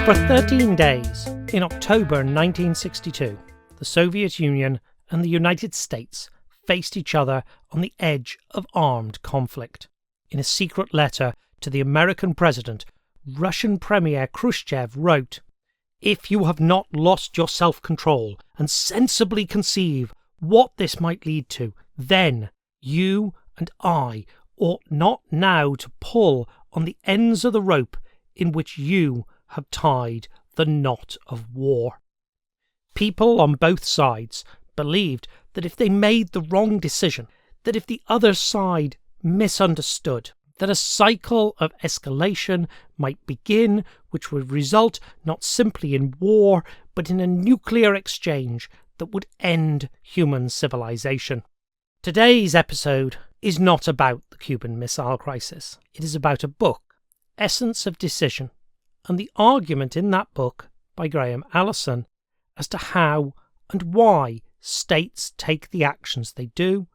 For 13 days, in October 1962, the Soviet Union and the United States faced each other on the edge of armed conflict. In a secret letter to the American president, Russian Premier Khrushchev wrote, "If you have not lost your self-control and sensibly conceive what this might lead to, then you and I ought not now to pull on the ends of the rope in which you have tied the knot of war." People on both sides believed that if they made the wrong decision, that if the other side misunderstood, that a cycle of escalation might begin which would result not simply in war, but in a nuclear exchange that would end human civilization. Today's episode is not about the Cuban Missile Crisis. It is about a book, Essence of Decision, and the argument in that book by Graham Allison as to how and why states take the actions they do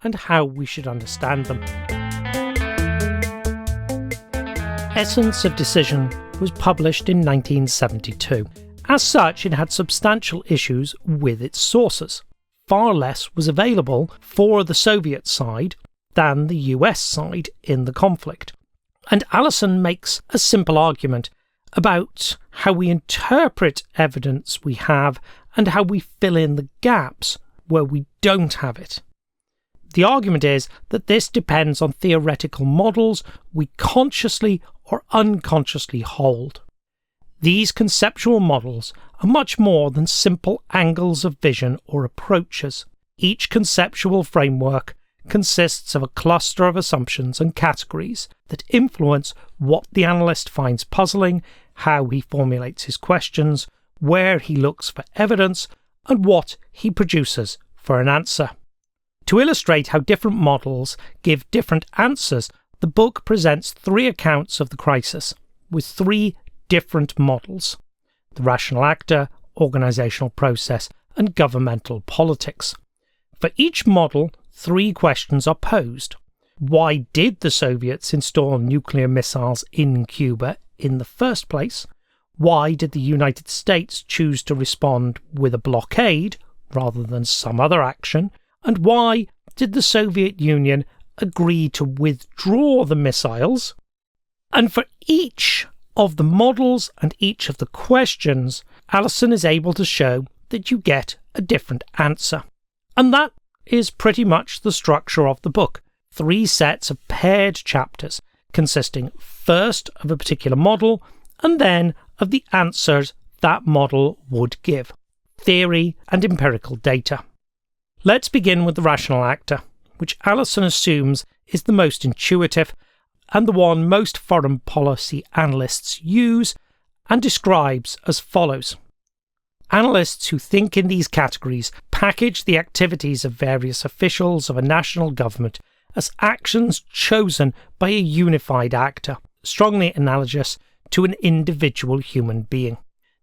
and how we should understand them. Essence of Decision was published in 1972. As such, it had substantial issues with its sources. Far less was available for the Soviet side than the US side in the conflict. And Allison makes a simple argument about how we interpret evidence we have and how we fill in the gaps where we don't have it. The argument is that this depends on theoretical models we consciously or unconsciously hold. These conceptual models are much more than simple angles of vision or approaches. Each conceptual framework consists of a cluster of assumptions and categories that influence what the analyst finds puzzling, how he formulates his questions, where he looks for evidence, and what he produces for an answer. To illustrate how different models give different answers, the book presents three accounts of the crisis, with three different models: the rational actor, organisational process, and governmental politics. For each model, three questions are posed. Why did the Soviets install nuclear missiles in Cuba in the first place? Why did the United States choose to respond with a blockade rather than some other action? And why did the Soviet Union agree to withdraw the missiles? And for each of the models and each of the questions, Allison is able to show that you get a different answer. And that is pretty much the structure of the book. Three sets of paired chapters, consisting first of a particular model and then of the answers that model would give, theory and empirical data. Let's begin with the rational actor, which Allison assumes is the most intuitive and the one most foreign policy analysts use, and describes as follows. Analysts who think in these categories package the activities of various officials of a national government as actions chosen by a unified actor, strongly analogous to an individual human being.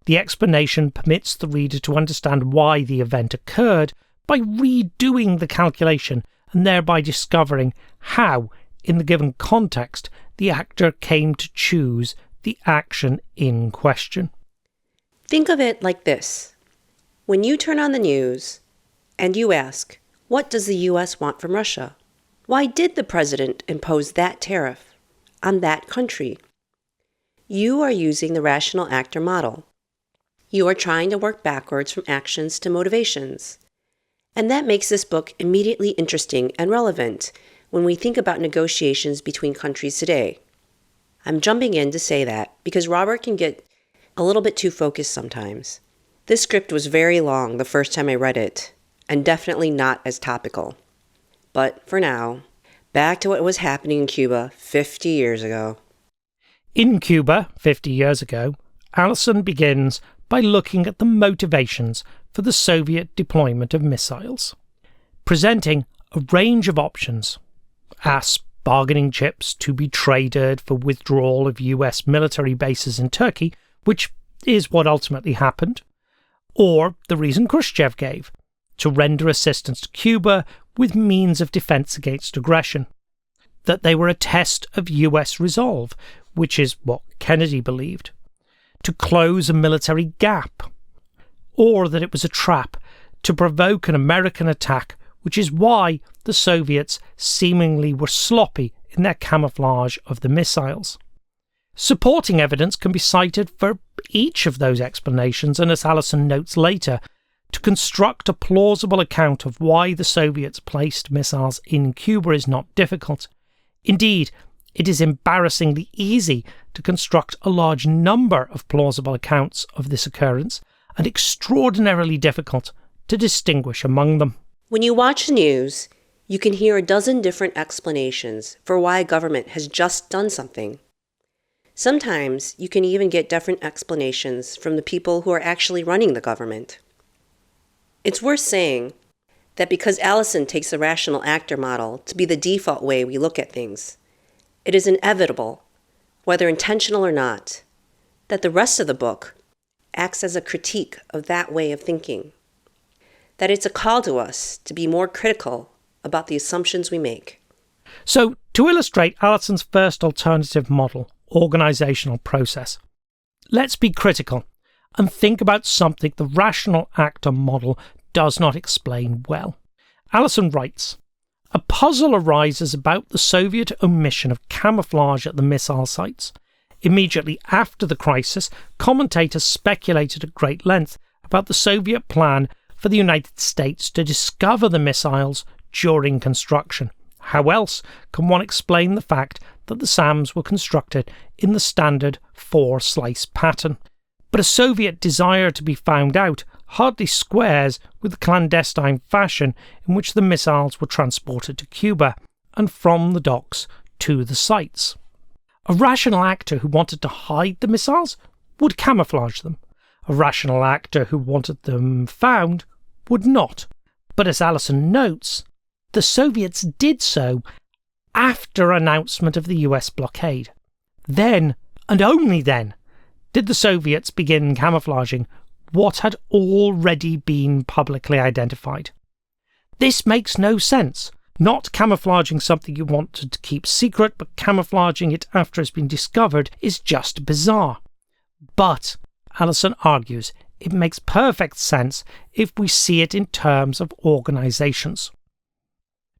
The explanation permits the reader to understand why the event occurred by redoing the calculation and thereby discovering how, in the given context, the actor came to choose the action in question. Think of it like this. When you turn on the news and you ask, what does the U.S. want from Russia? Why did the president impose that tariff on that country? You are using the rational actor model. You are trying to work backwards from actions to motivations. And that makes this book immediately interesting and relevant when we think about negotiations between countries today. I'm jumping in to say that because Robert can get a little bit too focused sometimes. This script was very long the first time I read it, and definitely not as topical. But for now, back to what was happening in Cuba 50 years ago. In Cuba, 50 years ago, Allison begins by looking at the motivations for the Soviet deployment of missiles, presenting a range of options, as bargaining chips to be traded for withdrawal of US military bases in Turkey, which is what ultimately happened, or the reason Khrushchev gave, to render assistance to Cuba with means of defence against aggression, that they were a test of US resolve, which is what Kennedy believed. to close a military gap, or that it was a trap to provoke an American attack, which is why the Soviets seemingly were sloppy in their camouflage of the missiles. Supporting evidence can be cited for each of those explanations, and as Allison notes later, to construct a plausible account of why the Soviets placed missiles in Cuba is not difficult. Indeed, it is embarrassingly easy to construct a large number of plausible accounts of this occurrence, and extraordinarily difficult to distinguish among them. When you watch the news, you can hear a dozen different explanations for why a government has just done something. Sometimes you can even get different explanations from the people who are actually running the government. It's worth saying that because Allison takes the rational actor model to be the default way we look at things, it is inevitable, whether intentional or not, that the rest of the book acts as a critique of that way of thinking, that it's a call to us to be more critical about the assumptions we make. So, to illustrate Allison's first alternative model, organisational process, let's be critical and think about something the rational actor model does not explain well. Allison writes, "A puzzle arises about the Soviet omission of camouflage at the missile sites. Immediately after the crisis, commentators speculated at great length about the Soviet plan for the United States to discover the missiles during construction. How else can one explain the fact that the SAMs were constructed in the standard 4-slice pattern? But a Soviet desire to be found out hardly squares with the clandestine fashion in which the missiles were transported to Cuba and from the docks to the sites. A rational actor who wanted to hide the missiles would camouflage them. A rational actor who wanted them found would not. But as Allison notes, the Soviets did so after announcement of the US blockade. Then, and only then, did the Soviets begin camouflaging what had already been publicly identified. This makes no sense. Not camouflaging something you wanted to keep secret, but camouflaging it after it's been discovered is just bizarre. But, Allison argues, it makes perfect sense if we see it in terms of organisations.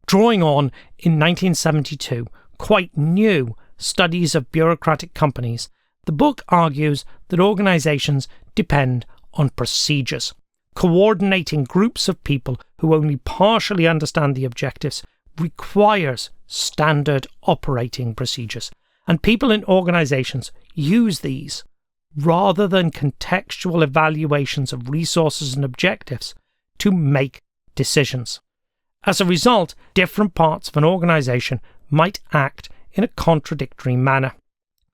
Drawing on, in 1972, quite new studies of bureaucratic companies, the book argues that organisations depend on procedures. Coordinating groups of people who only partially understand the objectives requires standard operating procedures, and people in organisations use these rather than contextual evaluations of resources and objectives to make decisions. As a result, different parts of an organisation might act in a contradictory manner.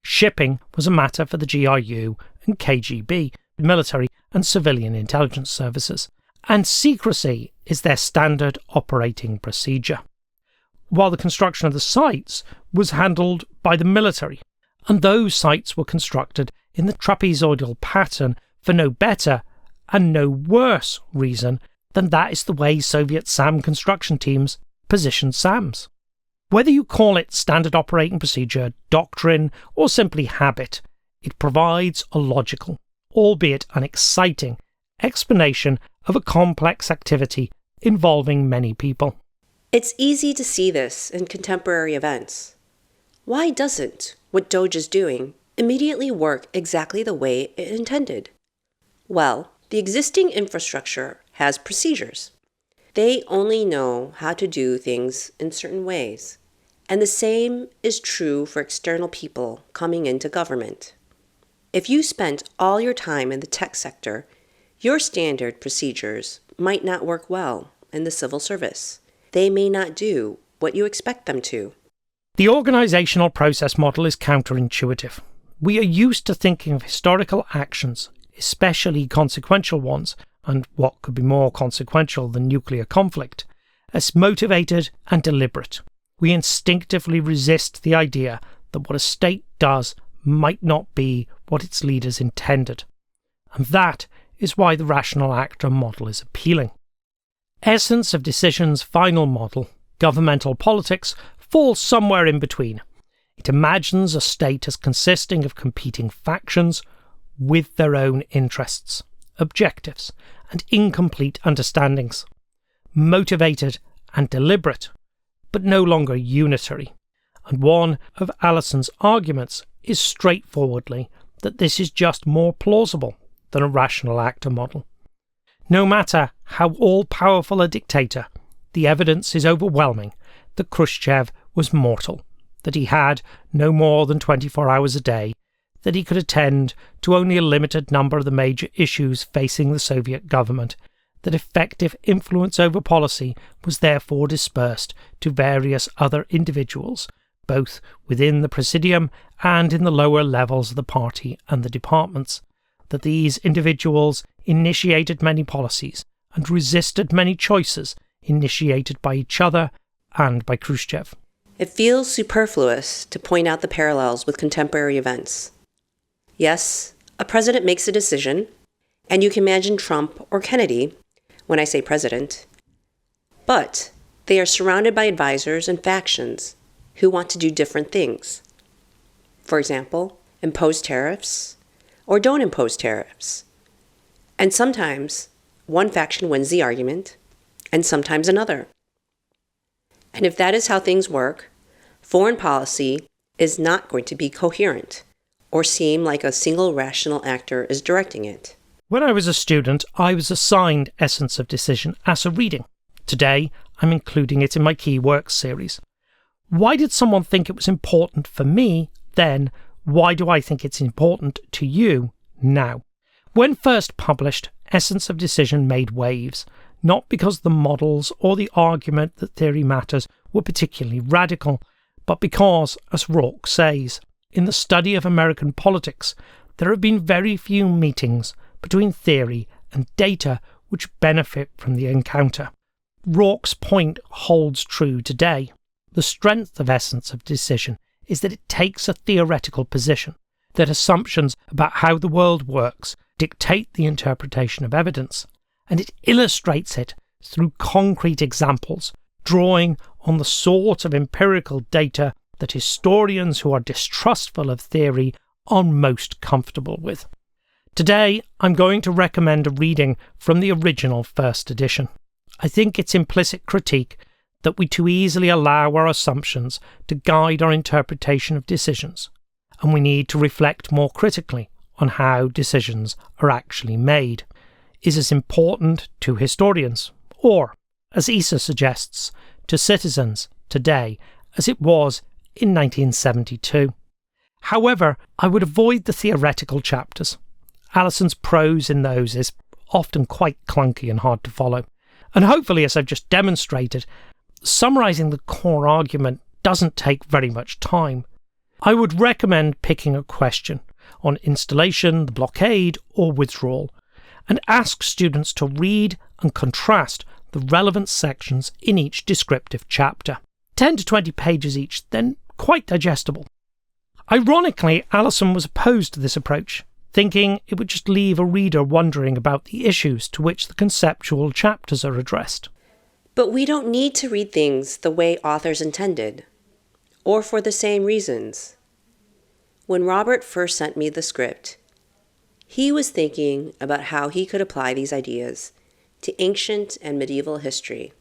Shipping was a matter for the GRU and KGB, military and civilian intelligence services, and secrecy is their standard operating procedure, while the construction of the sites was handled by the military, and those sites were constructed in the trapezoidal pattern for no better and no worse reason than that is the way Soviet SAM construction teams positioned SAMs. Whether you call it standard operating procedure, doctrine, or simply habit, it provides a logical, albeit unexciting, explanation of a complex activity involving many people. It's easy to see this in contemporary events. Why doesn't what Doge is doing immediately work exactly the way it intended? Well, the existing infrastructure has procedures. They only know how to do things in certain ways. And the same is true for external people coming into government. If you spent all your time in the tech sector, your standard procedures might not work well in the civil service. They may not do what you expect them to. The organisational process model is counterintuitive. We are used to thinking of historical actions, especially consequential ones, and what could be more consequential than nuclear conflict, as motivated and deliberate. We instinctively resist the idea that what a state does might not be what its leaders intended. And that is why the rational actor model is appealing. Essence of Decision's final model, governmental politics, falls somewhere in between. It imagines a state as consisting of competing factions, with their own interests, objectives, and incomplete understandings, motivated and deliberate, but no longer unitary. And one of Allison's arguments is straightforwardly that this is just more plausible than a rational actor model. No matter how all-powerful a dictator, the evidence is overwhelming that Khrushchev was mortal, that he had no more than 24 hours a day, that he could attend to only a limited number of the major issues facing the Soviet government, that effective influence over policy was therefore dispersed to various other individuals, both within the Presidium and in the lower levels of the party and the departments, that these individuals initiated many policies and resisted many choices initiated by each other and by Khrushchev. It feels superfluous to point out the parallels with contemporary events. Yes, a president makes a decision, and you can imagine Trump or Kennedy, when I say president, but they are surrounded by advisors and factions who want to do different things. For example, impose tariffs or don't impose tariffs. And sometimes one faction wins the argument, and sometimes another. And if that is how things work, foreign policy is not going to be coherent or seem like a single rational actor is directing it. When I was a student, I was assigned Essence of Decision as a reading. Today, I'm including it in my Key Works series. Why did someone think it was important for me then? Why do I think it's important to you now? When first published, Essence of Decision made waves, not because the models or the argument that theory matters were particularly radical, but because, as Rourke says, in the study of American politics, there have been very few meetings between theory and data which benefit from the encounter. Rourke's point holds true today. The strength of Essence of Decision is that it takes a theoretical position, that assumptions about how the world works dictate the interpretation of evidence, and it illustrates it through concrete examples, drawing on the sort of empirical data that historians who are distrustful of theory are most comfortable with. Today, I'm going to recommend a reading from the original first edition. I think its implicit critique that we too easily allow our assumptions to guide our interpretation of decisions, and we need to reflect more critically on how decisions are actually made, is as important to historians, or, as Issa suggests, to citizens today as it was in 1972. However, I would avoid the theoretical chapters. Allison's prose in those is often quite clunky and hard to follow. And hopefully, as I've just demonstrated, summarising the core argument doesn't take very much time. I would recommend picking a question on installation, the blockade, or withdrawal, and ask students to read and contrast the relevant sections in each descriptive chapter. 10 to 20 pages each, then quite digestible. Ironically, Allison was opposed to this approach, thinking it would just leave a reader wondering about the issues to which the conceptual chapters are addressed. But we don't need to read things the way authors intended, or for the same reasons. When Robert first sent me the script, he was thinking about how he could apply these ideas to ancient and medieval history.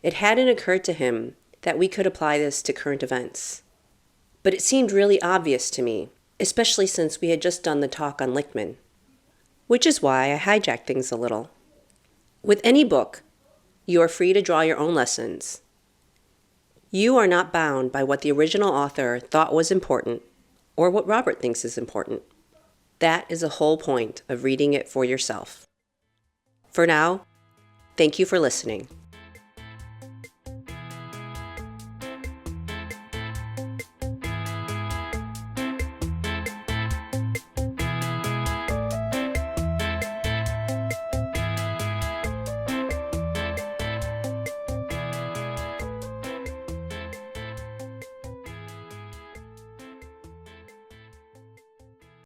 It hadn't occurred to him that we could apply this to current events. But it seemed really obvious to me, especially since we had just done the talk on Lichtman, which is why I hijacked things a little. With any book, you are free to draw your own lessons. You are not bound by what the original author thought was important or what Robert thinks is important. That is the whole point of reading it for yourself. For now, thank you for listening.